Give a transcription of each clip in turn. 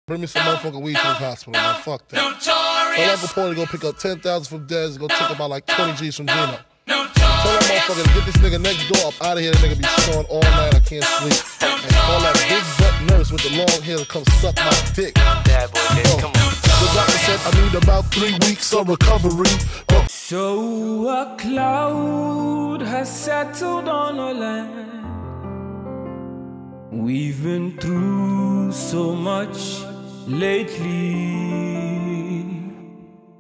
Bring me some motherfucking weed to this hospital, man. Fuck that. Tell Uncle Porter to go pick up 10,000 from Dez and go take about like 20 G's from Gino. Tell that motherfucker to get this nigga next door up out of here. That nigga be snoring all night. I can't sleep. And call that big butt nurse with the long hair to come suck my dick. Bad boy, Dez, come on. The doctor said I need about 3 weeks of recovery. So a cloud has settled on our land. We've been through so much lately.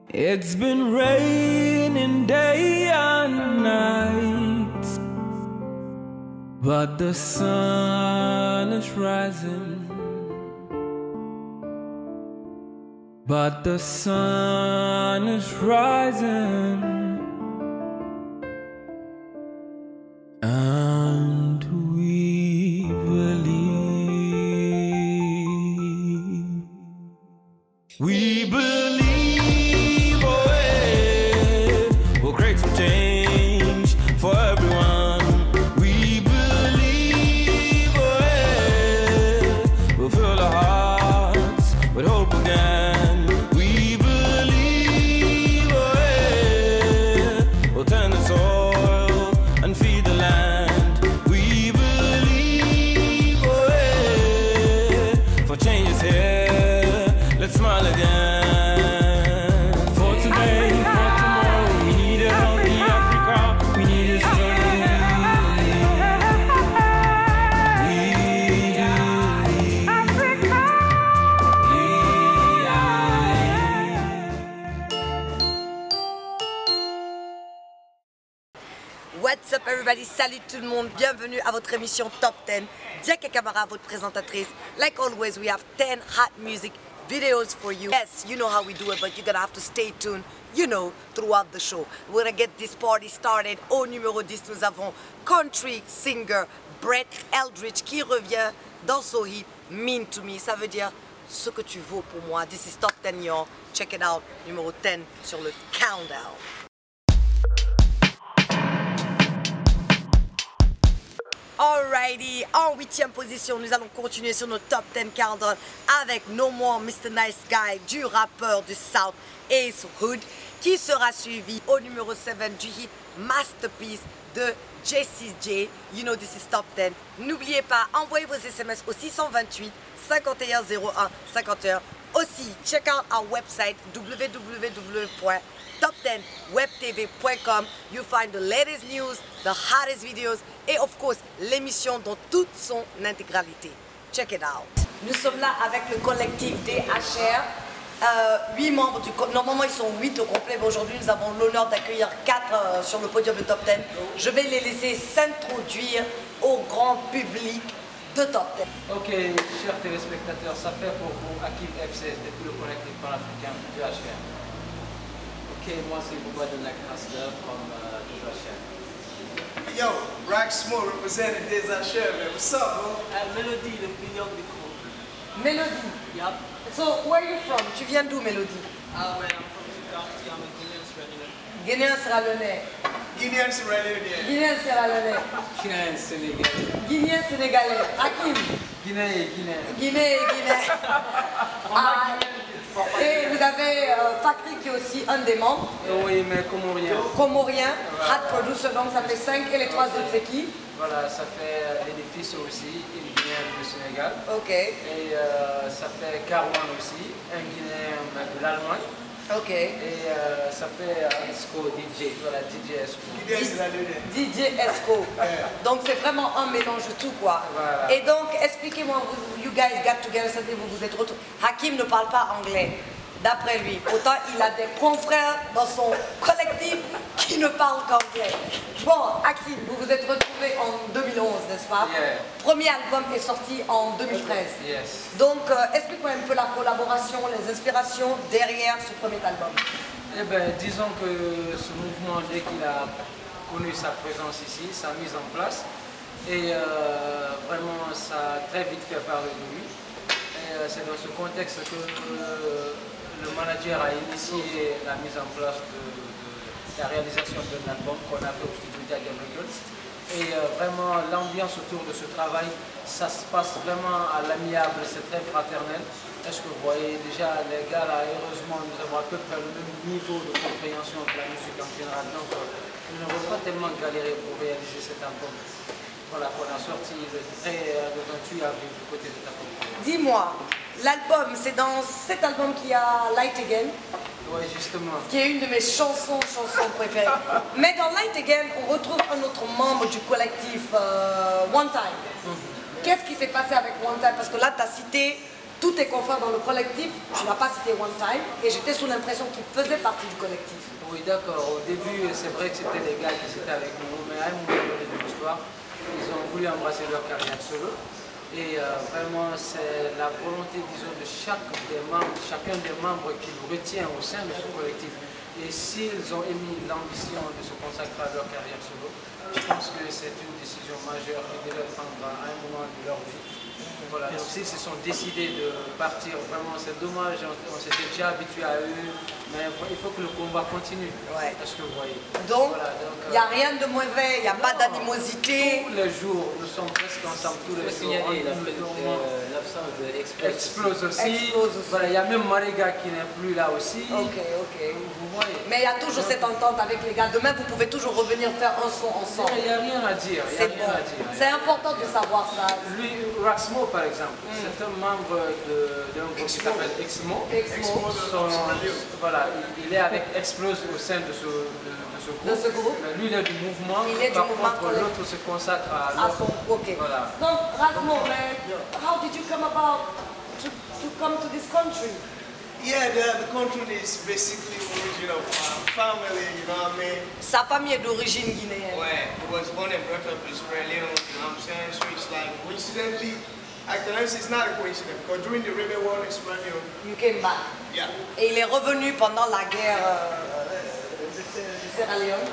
It's been raining day and night, but the sun is rising. But the sun is rising, and we believe. We believe, oh yeah, we'll create some change for everyone. We believe, oh yeah, we'll fill our hearts with hope again. We believe, oh yeah, we'll tend the soil and feed the land. We believe, oh yeah, for change is here. Let's smile again. For today, for tomorrow, we need a healthy Africa. We need a strong Africa. What's up everybody, salut tout le monde, bienvenue à votre émission Top 10. Diaka Kamara, votre présentatrice. Like always, we have 10 hot music videos for you. Yes, you know how we do it, but you're gonna have to stay tuned, you know, throughout the show. We're gonna get this party started. Au numéro 10, nous avons country singer Brett Eldridge qui revient dans son hit Mean to Me. Ça veut dire ce que tu vaux pour moi. This is Top 10, y'all. Check it out. Numéro 10 sur le countdown. Alrighty, en 8e position, nous allons continuer sur notre Top 10 countdown avec No More Mr. Nice Guy du rappeur du South Ace Hood, qui sera suivi au numéro 7 du hit Masterpiece de Jessie J. You know this is Top 10. N'oubliez pas, envoyez vos SMS au 628 51 01 51. Aussi, check out our website www.top10webtv.com. You find the latest news, the hottest videos et of course l'émission dans toute son intégralité. Check it out. Nous sommes là avec le collectif DHR. 8 membres du normalement ils sont 8 au complet, mais aujourd'hui nous avons l'honneur d'accueillir 4 sur le podium de Top 10. Je vais les laisser s'introduire au grand public de Top 10. Ok, chers téléspectateurs, ça fait pour vous Hakim F16 depuis le collectif panafricain de DHR. Ok, moi c'est Bouba de la Grasler from DHR. Yo, Rack Small representing DHR, man. What's up, bro? Melody, le pignon du groupe. Mélodie. Yup. So, where are you from? Tu viens d'où, Mélodie? Ah ouais, I'm from Chicago, I'm a Guinéen Guinean Sierra Sierra Leone. Guinean Sierra Leone. Guinéen Sierra Leone. Guinéen Sénégalais. Guinéen Sénégalais. Hakim. Guinée et Guinée. Guinée et Guinée. Et vous avez Fakri qui est aussi un des membres. Oui, mais comorien. Comorien, hot producer, donc ça fait 5 et les 3 autres c'est qui? Voilà, ça fait l'édifice aussi, une Guinéenne du Sénégal. Ok. Et ça fait Karwan aussi, un Guinéen de l'Allemagne. Ok. Et ça fait Esco DJ, voilà, DJ Esco. Guinean Sierra Leone. DJ Esco. Donc c'est vraiment un mélange de tout quoi. Voilà. Et donc expliquez-moi, you guys got together, vous vous êtes retrouvés. Hakim ne parle pas anglais, d'après lui. Pourtant il a des confrères dans son collectif qui ne parlent qu'anglais. Bon, Hakim, vous vous êtes retrouvés en 2011, n'est-ce pas? Yeah. Premier album est sorti en 2013. Yes. Donc explique-moi un peu la collaboration, les inspirations derrière ce premier album. Eh bien, disons que ce mouvement, dès qu'il a connu sa présence ici, sa mise en place, et vraiment ça a très vite fait parler de lui. Et c'est dans ce contexte que le manager a initié la mise en place de la réalisation d'un album qu'on a fait au studio Diaga Records. Et vraiment l'ambiance autour de ce travail, ça se passe vraiment à l'amiable, c'est très fraternel. Est-ce que vous voyez déjà les gars là, heureusement nous avons à peu près le même niveau de compréhension de la musique en général, donc nous n'avons pas tellement galéré pour réaliser cet album. Voilà, qu'on a sorti le 28 avril du côté de Tapo. Dis-moi, l'album, c'est dans cet album qu'il y a Light Again, Oui, justement. qui est une de mes chansons préférées. Mais dans Light Again, on retrouve un autre membre du collectif, One Time. Qu'est-ce qui s'est passé avec One Time? Parce que là, tu as cité tous tes confrères dans le collectif, tu n'as pas cité One Time, et j'étais sous l'impression qu'ils faisaient partie du collectif. Oui, d'accord. Au début, c'est vrai que c'était les gars qui étaient avec nous, mais à un moment donné de l'histoire, ils ont voulu embrasser leur carrière solo. Et vraiment, c'est la volonté, disons, de chacun des membres qui nous retient au sein de ce collectif. Et s'ils ont émis l'ambition de se consacrer à leur carrière solo, je pense que c'est une décision majeure qu'ils devaient prendre à un moment de leur vie. Voilà, donc s'ils se sont décidés de partir, vraiment c'est dommage, on s'était déjà habitué à eux, mais il faut que le combat continue. Ouais. Est-ce que vous voyez? Donc, voilà, il n'y a rien de mauvais, il n'y a pas d'animosité. Tous les jours, nous sommes presque ensemble, tous les jours. Signaler l'absence de Explose aussi. Explose aussi. Voilà, il y a même Mariga qui n'est plus là aussi. Ok, ok. Vous voyez? Mais il y a toujours cette entente avec les gars. Demain, vous pouvez toujours revenir faire un son ensemble. Il n'y a rien à dire. il y a C'est rien bon. à dire. C'est important de savoir ça. Lui, Raxmo par exemple, c'est un membre d'un groupe qui s'appelle Exmo. Exmo. Voilà, il est avec Explose au sein de ce groupe. De ce groupe. Mais lui, il est du mouvement. Il est du Par mouvement contre, l'autre se consacre à À l'autre. son, ok. Voilà. Donc, Rasmo, man, how did you come about to come to this country? Yeah, the country is basically origin of family, you know what I mean? Sa famille est d'origine guinéenne. Where he was born and brought up in Sierra Leone, you know what I'm saying? So it's like, coincidentally, I can say it's not a coincidence, because during the Rebel War in Sierra Leone, You came back. yeah, Et il est revenu pendant la guerre de Sierra Leone.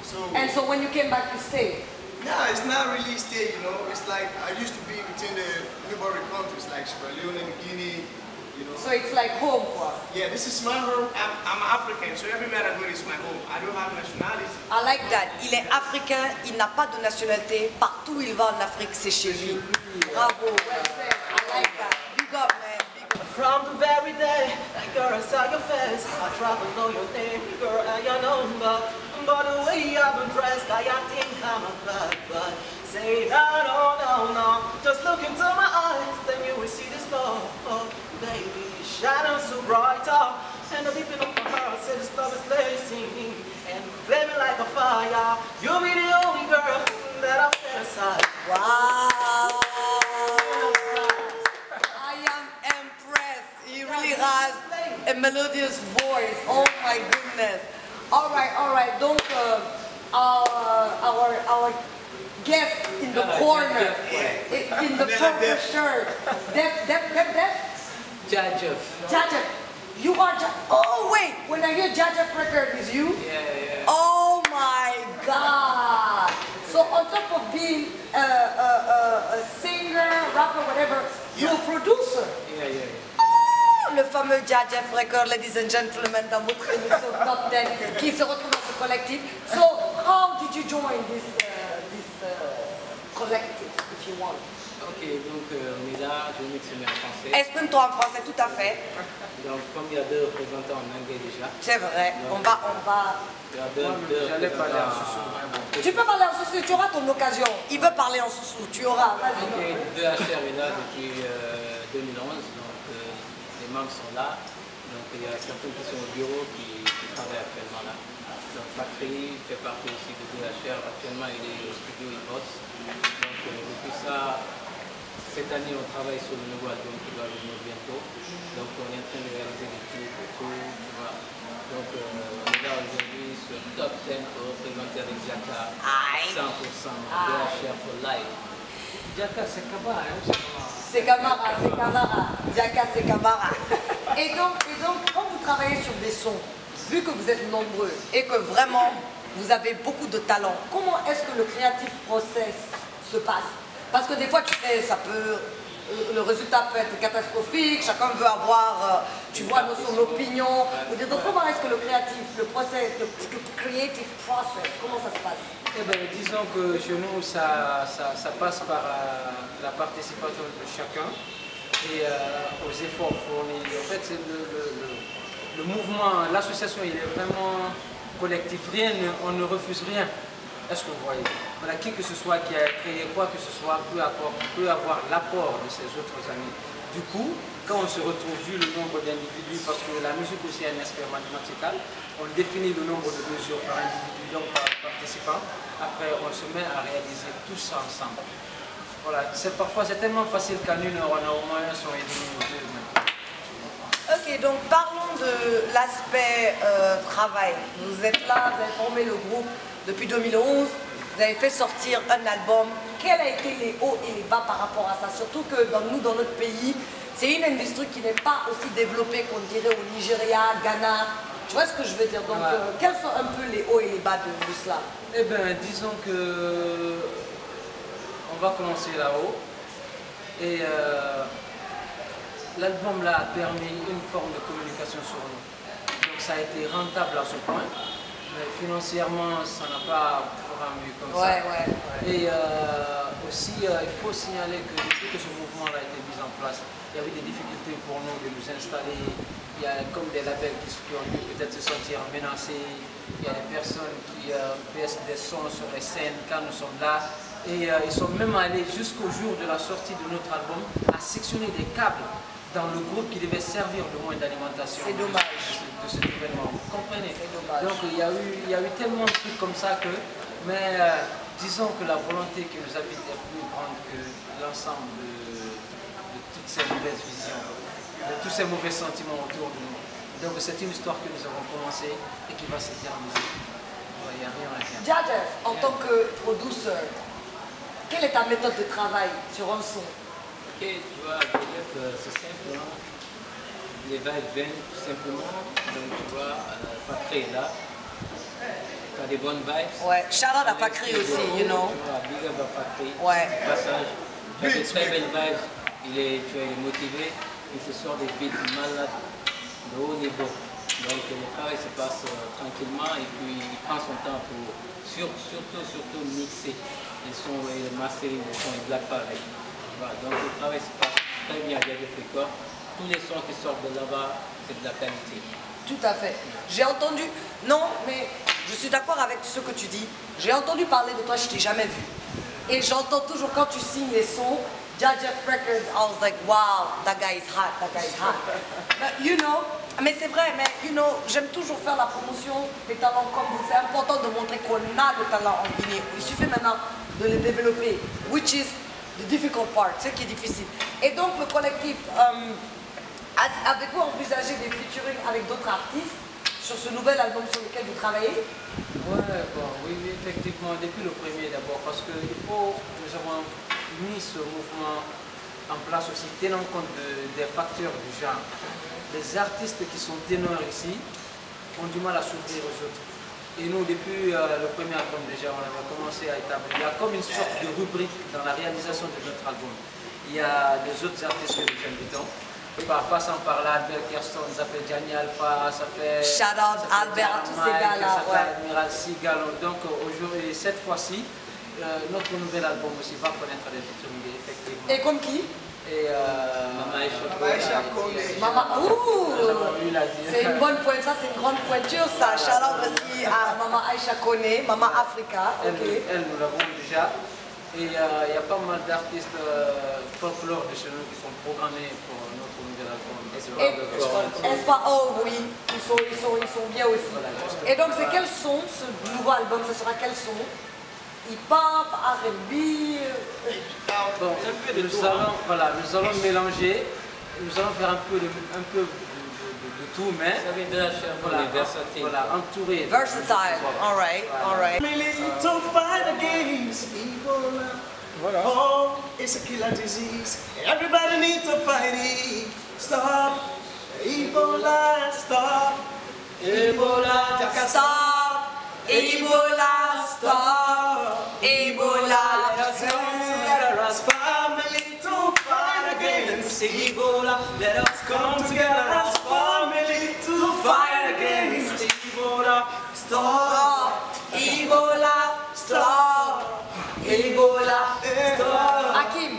so, And so when you came back, you stayed. nah, it's not really stay, you know? It's like, I used to be within the neighboring countries, like Sierra Leone and Guinea, you know? So it's like home, quoi. Yeah, this is my home. I'm African, so everywhere I go is my home. I don't have nationality. I like that. Il est africain, il n'a pas de nationalité. Partout où il va en Afrique, c'est chez lui. Bravo. Well said. I like that. Big up, man. Big up. From the very day, girl, I saw your face. I try to know your name, girl, and your number. But the way you have been dressed, I think I'm a bad boy. Say no, no, no, no. Just look into my eyes, then you will see this love. Oh, baby, shining so bright up. And the deeping of my heart, say this love is blazing. And flaming like a fire. You'll be the only girl that I've set aside. Wow. I am impressed. He really has a melodious voice. Oh my goodness. All right, all right. Donc, our guest in the corner, in the purple shirt. Def? Jajef. Jajef. You are oh wait, when I hear Jajef record is you? Yeah. Oh my God! So on top of being a singer, rapper, whatever, you're a producer. Yeah. Oh, le fameux Jajef record, ladies and gentlemen, dans votre émission Top 10, qui se retrouve dans ce collectif. So how did you join this collective, if you want? Ok, donc on est là, je vais m'exprimer en français. Exprime-toi en français, tout à fait. Donc comme il y a deux représentants en anglais déjà, C'est vrai. On va. il y a deux J'allais parler en représentants. Tu peux parler en soussou, tu auras ton occasion. Il veut parler en soussou, tu auras. Ok, Vas-y. DHR est là depuis 2011, donc les membres sont là. Donc il y a certains qui sont au bureau qui travaillent actuellement là. Donc Fakri fait partie aussi de DHR, actuellement il est au studio Hip-Hop. Donc depuis ça, cette année on travaille sur le nouveau album qui doit venir bientôt. Donc on est en train de réaliser des clips et tout, tu vois. Donc on est là aujourd'hui sur Top 10 pour représenter avec Jaka 100% DHR for life. Jaka, c'est Kaba, hein? C'est Camara. Jaka, c'est Camara. Et donc, quand vous travaillez sur des sons, vu que vous êtes nombreux et que vraiment vous avez beaucoup de talent, comment est-ce que le creative process se passe? Parce que des fois, tu sais, le résultat peut être catastrophique, chacun veut avoir, tu vois, son opinion. Donc comment est-ce que le creative process, comment ça se passe? Eh bien, disons que chez nous, ça passe par la participation de chacun. et aux efforts fournis. En fait, c'est le mouvement, l'association, il est vraiment collectif. On ne refuse rien. Est-ce que vous voyez? Voilà, qui que ce soit qui a créé quoi que ce soit peut avoir l'apport de ses autres amis. Du coup, quand on se retrouve, vu le nombre d'individus, parce que la musique aussi a un aspect mathématical, on définit le nombre de mesures par individu, donc par participant. Après, on se met à réaliser tout ça ensemble. Voilà, parfois c'est tellement facile qu'en une heure, on a au moins un son et demi ou deux. Ok, donc parlons de l'aspect travail. Vous êtes là, vous avez formé le groupe depuis 2011, vous avez fait sortir un album. Quels ont été les hauts et les bas par rapport à ça? Surtout que dans notre pays, c'est une industrie qui n'est pas aussi développée qu'on dirait au Nigeria, Ghana. Tu vois ce que je veux dire? Donc, quels sont un peu les hauts et les bas de cela? Eh bien, disons que on va commencer là-haut. Et l'album là a permis une forme de communication sur nous. Donc ça a été rentable à ce point. Mais financièrement, ça n'a pas rendu comme ça. Et aussi, il faut signaler que depuis que ce mouvement-là a été mis en place, il y a eu des difficultés pour nous de nous installer. Il y a comme des labels qui ont dû peut-être se sentir menacés. Il y a des personnes qui baissent des sons sur les scènes quand nous sommes là. Et ils sont même allés jusqu'au jour de la sortie de notre album à sectionner des câbles dans le groupe qui devait servir de moins d'alimentation. C'est dommage. De cet événement. Vous comprenez? C'est dommage. Donc il y a eu tellement de trucs comme ça que, mais disons que la volonté qui nous habite est plus grande que l'ensemble de toutes ces mauvaises visions, de tous ces mauvais sentiments autour de nous. Donc c'est une histoire que nous avons commencée et qui va s'éterniser. Il n'y a rien à dire. Jadef, en tant que producteur, quelle est ta méthode de travail sur un son? Ok, tu vois, c'est simple, hein. Les vibes viennent tout simplement, donc tu vois, Fakri est là, tu as des bonnes vibes. Ouais, shout out à Fakri aussi, you know. Tu vois, big up à Fakri, Ouais. passage, tu as des très belles vibes, tu es motivé, il se sort des beats malades de haut niveau. Donc le travail se passe tranquillement et puis il prend son temps pour surtout mixer les sons et le mastering, les sons et Black pareil. Voilà, donc le travail se passe très bien avec les corps. Tous les sons qui sortent de là-bas, c'est de la qualité. Tout à fait. J'ai entendu, non, mais je suis d'accord avec ce que tu dis. J'ai entendu parler de toi, je t'ai jamais vu. Et j'entends toujours quand tu signes les sons, Jadef Records, I was like, wow, that guy is hot, that guy is hot. But, you know, mais c'est vrai, mais you know, j'aime toujours faire la promotion des talents comme vous. C'est important de montrer qu'on a le talent en Guinée. Il suffit maintenant de les développer, which is the difficult part, ce qui est difficile. Et donc le collectif, avez-vous envisagé des featuring avec d'autres artistes sur ce nouvel album sur lequel vous travaillez? Oui, effectivement, depuis le premier d'abord, parce que nous avons mis ce mouvement en place aussi, tenant compte des facteurs du genre. Les artistes qui sont ténors ici ont du mal à s'ouvrir aux autres. Et nous, depuis le premier album déjà, on avait commencé à établir. Il y a comme une sorte de rubrique dans la réalisation de notre album. Il y a les autres artistes que nous invitons. Passant par là, Albert Kerston, ça fait Gianni Alpha, ça fait... Shout out Albert, à tous ces gars-là. Ça fait Admiral Seagal. Donc aujourd'hui, cette fois-ci, notre nouvel album aussi va connaître des featuring, effectivement. Et comme qui? Et Mama Aisha Kone. Maman, c'est une bonne pointe, ça c'est une grande pointure ça. Shout out aussi à Maman Aisha Kone, Maman Africa. Elle, nous l'avons déjà. Et il y a pas mal d'artistes folklore de chez nous qui sont programmés pour notre nouvel album. Espoir, oh oui, ils sont bien aussi. Voilà, et donc c'est quel son ce nouveau album? Ce sera quel son? Hip-hop, R&B? Bon, nous allons mélanger, nous allons faire un peu de tout, mais ça vient de la chair, versatile. Voilà, entouré. Versatile, all right. To fight against Ebola. Oh, it's a killer disease. Everybody needs to fight it. Stop Ebola, stop Ebola, stop Ebola, stop Ebola. Let us family to fight against Ebola. Let us come together as family to fight against Ebola. Stop Ebola, stop Ebola, stop. Hakim,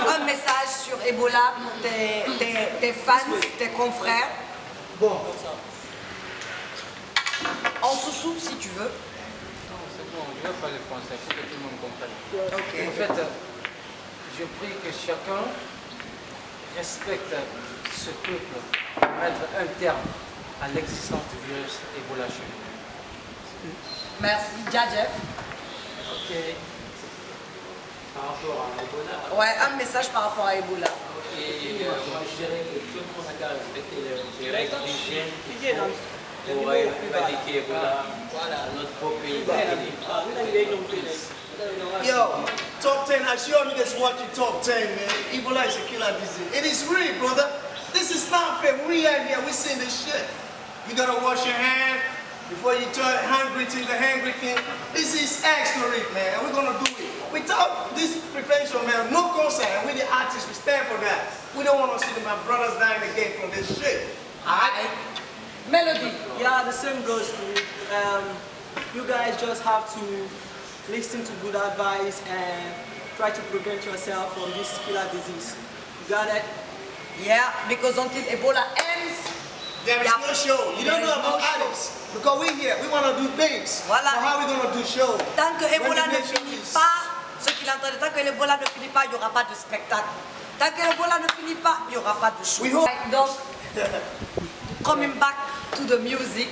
un message sur Ebola. Ebola pour tes fans, tes confrères. Bon. En sous-sous si tu veux. Non, c'est bon, je vais parler français pour que tout le monde comprenne. Ok. En fait, je prie que chacun respecte ce peuple pour mettre un terme à l'existence du virus Ebola chez nous. Merci, Djadjef. Ok. Par rapport à Ebola. Ouais, un message par rapport à Ebola. Et moi je dirais que tout le monde a qu'à respecter les règles d'hygiène qu'il faut pour éradiquer Ebola. Voilà, notre beau pays. Yo, Top 10, I sure niggas watching Top 10, man. Ebola is a killer disease. It is real, brother. This is not fair. We out here, we seeing this shit. You gotta wash your hands before you turn hungry to the hungry king. This is extra real, man, and we're gonna do it. Without this prevention, man, no concern. We the artists, we stand for that. We don't wanna see my brothers dying again from this shit. Alright? Melody. Yeah, the same goes to you guys just have to listen to good advice and try to prevent yourself from this killer disease. You got it? Yeah, because until Ebola ends, There is no show. You don't know about artists. Because we're here, we wanna do things. Voilà. So how we gonna do show? tant que Ebola When ne the nation finit is- pas, ce qu'il entendait, tant que l'Ebola ne finit pas, il n'y aura pas de spectacle. Tant que l'Ebola ne finit pas, il n'y aura pas de show. We hope- Donc, coming back to the music,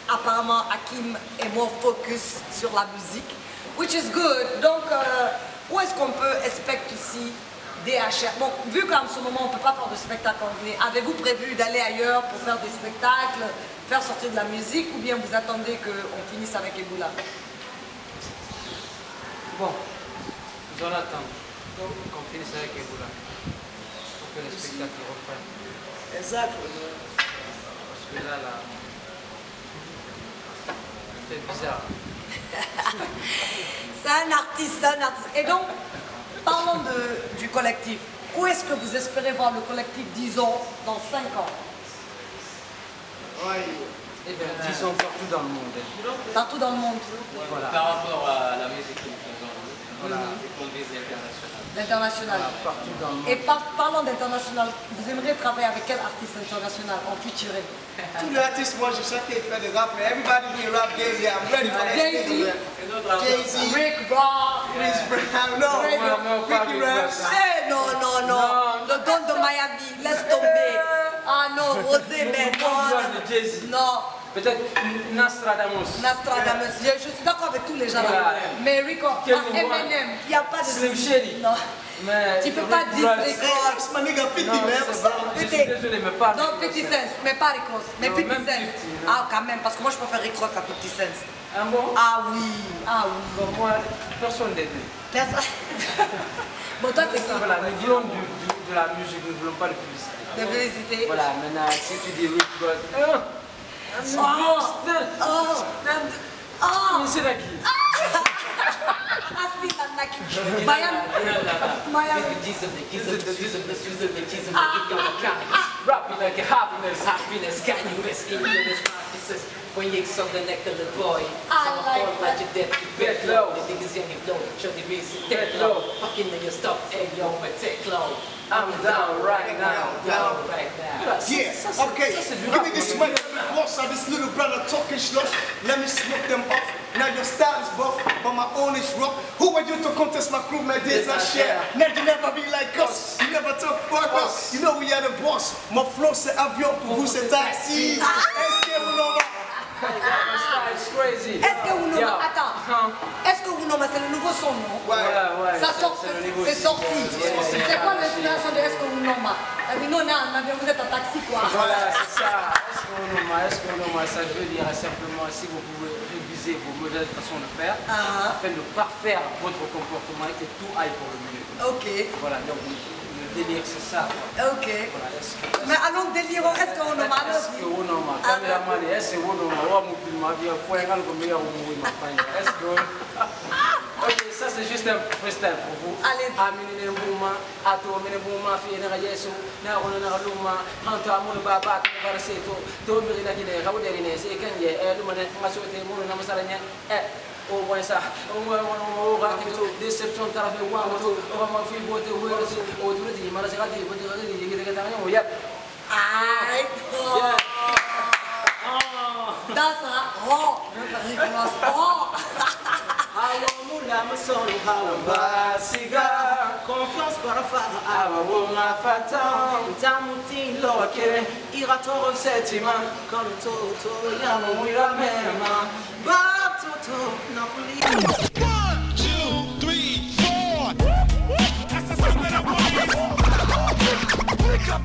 apparemment Hakim est moins focus sur la musique, which is good. Donc, où est-ce qu'on peut expect aussi DHR? Bon, vu qu'en ce moment on ne peut pas faire de spectacle anglais, avez-vous prévu d'aller ailleurs pour faire des spectacles, faire sortir de la musique, ou bien vous attendez qu'on finisse avec Ebola? Bon, nous allons attendre qu'on finisse avec Ebola pour que les spectacles reprennent. Exactly. Parce que là, c'est bizarre. C'est un artiste, c'est un artiste. Et donc, parlons du collectif. Où est-ce que vous espérez voir le collectif, disons, dans 5 ans? Eh bien, disons partout dans le monde. Partout dans le monde. Voilà. Par rapport à la musique que nous faisons, voilà, c'est qu'on vise l'international. L'international. Partout dans le monde. Et parlons d'international, vous aimeriez travailler avec quel artiste international en featuring? Tous les artistes, moi je sais qu'ils font des rap, mais everybody be a rap game, yeah, I'm ready for that. Jay-Z. Jay-Z, Rick Ross. Chris Brown, no, Ricky Rams. Eh non, non, non. Le don de Miami, laisse tomber. Ah non, Rosé, mais non. Non. Peut-être Nostradamus. Nostradamus, je suis d'accord avec tous les gens là. Mais Rico, Eminem, il n'y a pas de Slim souci. Shady. Non. Mais Tu peux pas dire Rick Hey, Ross. that's my nigga 50, Non, man. c'est vrai. Je suis désolé, mais pas Non, 50 Cent, mais pas Rick Ross. Mais Non, 50 même Cent. 50, non. Ah, quand même, parce que moi je préfère Rick Ross à 50 Cent. Ah bon? Ah oui, ah oui. Bon, moi, personne des deux. Personne. Bon, toi c'est quoi? Voilà, nous voulons de la musique, nous ne voulons pas de publicité. De publicité. Voilà, maintenant, si tu dis Rick Ross, c'est la qui? Asti Tanaki. Miami. Miami. Rapping like a happiness, can you risk in this practices? When you suck the neck of the boy, I like that. your death, you bet low. The niggas young and blow, show the reason, dead low. Fucking in your stuff, hey yo, but take low. I'm down right now, down right now. Yeah, okay, give me this mic, let me boss out this little brother talking slush. Let me smoke them off. Now your style is buff, but my own is rough. Who are you to contest my crew, man? This I share. Never be like us. You never talk about us. You know we are the boss. Mon flow c'est avion pour vous c'est taxi. Est-ce que vous n'en It's crazy. Est-ce que vous nommez, Yeah. attends, est-ce que vous nommez, c'est le nouveau son, non? Ouais, Ça sort, c'est le niveau c'est aussi. sorti. Yeah. C'est quoi l'inspiration de Est-ce que vous nommez? C'est-à-dire, nous on est en avion, vous êtes en taxi, quoi. Voilà, c'est ça. Est-ce qu'on nomme ça? Je veux dire simplement si vous pouvez réviser vos mauvaises façons de faire afin de parfaire votre comportement et que tout aille pour le mieux. Ok, Voilà, donc le délire c'est ça. ok. Voilà, Mais allons délirons, est-ce qu'on nomme est-ce que vous nommez caméraman, est-ce que vous nommez mon film bien point égal comme meilleur mourir ma femme. Est-ce que ok, ça c'est juste un freestyle pour vous. Allez. Amine Bouma, Ato Mine Bouma, Fina Yesu, Narona Naruma, Hanta Munu Baba, Varaseto, Tomiri Nagine, Rauderine, Sekanye, Lumane, Masote, Munu Namasaranya, au moins ça, au moins on aura tout, déception, t'as fait voir tout, on va m'en faire beauté, oui, au tout le dit, mal c'est raté, beauté, il y a des gars, on y a. Aïe! That's oh! Confiance para fala, abawonga fata. Tamuti loa kere, ira toro setima. Kono toto, yamo wira mema. Ba toto, Napoli. 1, 2, 3, 4. That's the sound that I want. Wake up.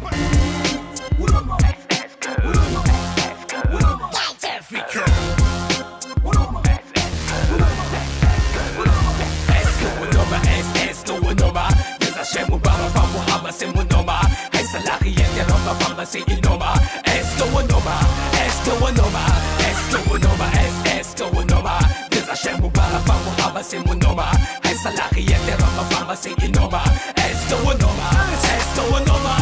Africa. Shemu baba famu hama semu noma. Hai salaki yete roma fama se inoma. Esto noma, esto noma, esto noma, esto noma. Desa shemu baba famu hama semu noma. Hai salaki yete roma fama se inoma. Esto noma, esto noma.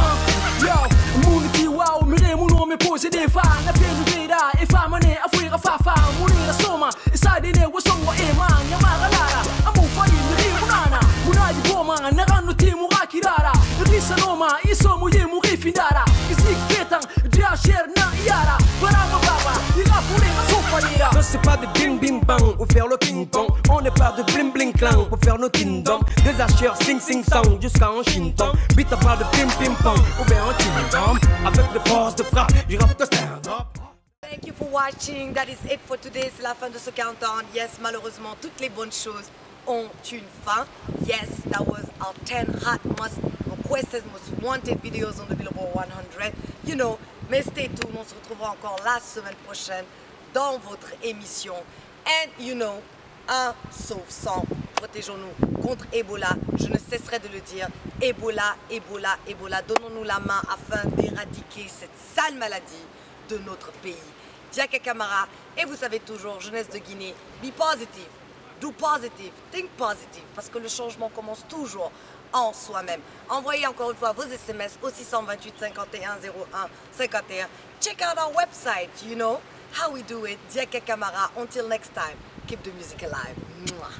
Yo, muniti wow, mire mu nome pose de fa. Na pelu greda, e fa mane afuira fa fa. Munira soma, isa de ne wasongo e man. Yamaga lara, amu fa yiri munana. Munadi boma, narano kirara, risa noma, iso muye muri findara. Izik fetan, dia cher na yara. Barama baba, il a foulé ma sofanira. Non c'est pas de bing bing bang ou faire le ping pong. On n'est pas de bling bling clang pour faire nos ding dong. Des acheteurs sing sing song jusqu'à un chinton. Beat pas de ping ping pong ou bien un ting dong. Avec le force de frappe, du rap de stand up. Thank you for watching. That is it for today. C'est la fin de ce countdown. Yes, malheureusement, toutes les bonnes choses ont une fin. Yes, that was our 10 hot most requested, most wanted videos on the Billboard 100. You know, mais stay tuned, on se retrouvera encore la semaine prochaine dans votre émission. And you know, un sauf 100, protégeons-nous contre Ebola. Je ne cesserai de le dire. Ebola, Ebola, Ebola. Donnons-nous la main afin d'éradiquer cette sale maladie de notre pays. Diaka Kamara, et vous savez toujours, jeunesse de Guinée, be positive. Do positive, think positive, parce que le changement commence toujours en soi-même. Envoyez encore une fois vos SMS au 628 51 01 51. Check out our website, you know how we do it. Diaka Kamara. Until next time, keep the music alive. Mwah.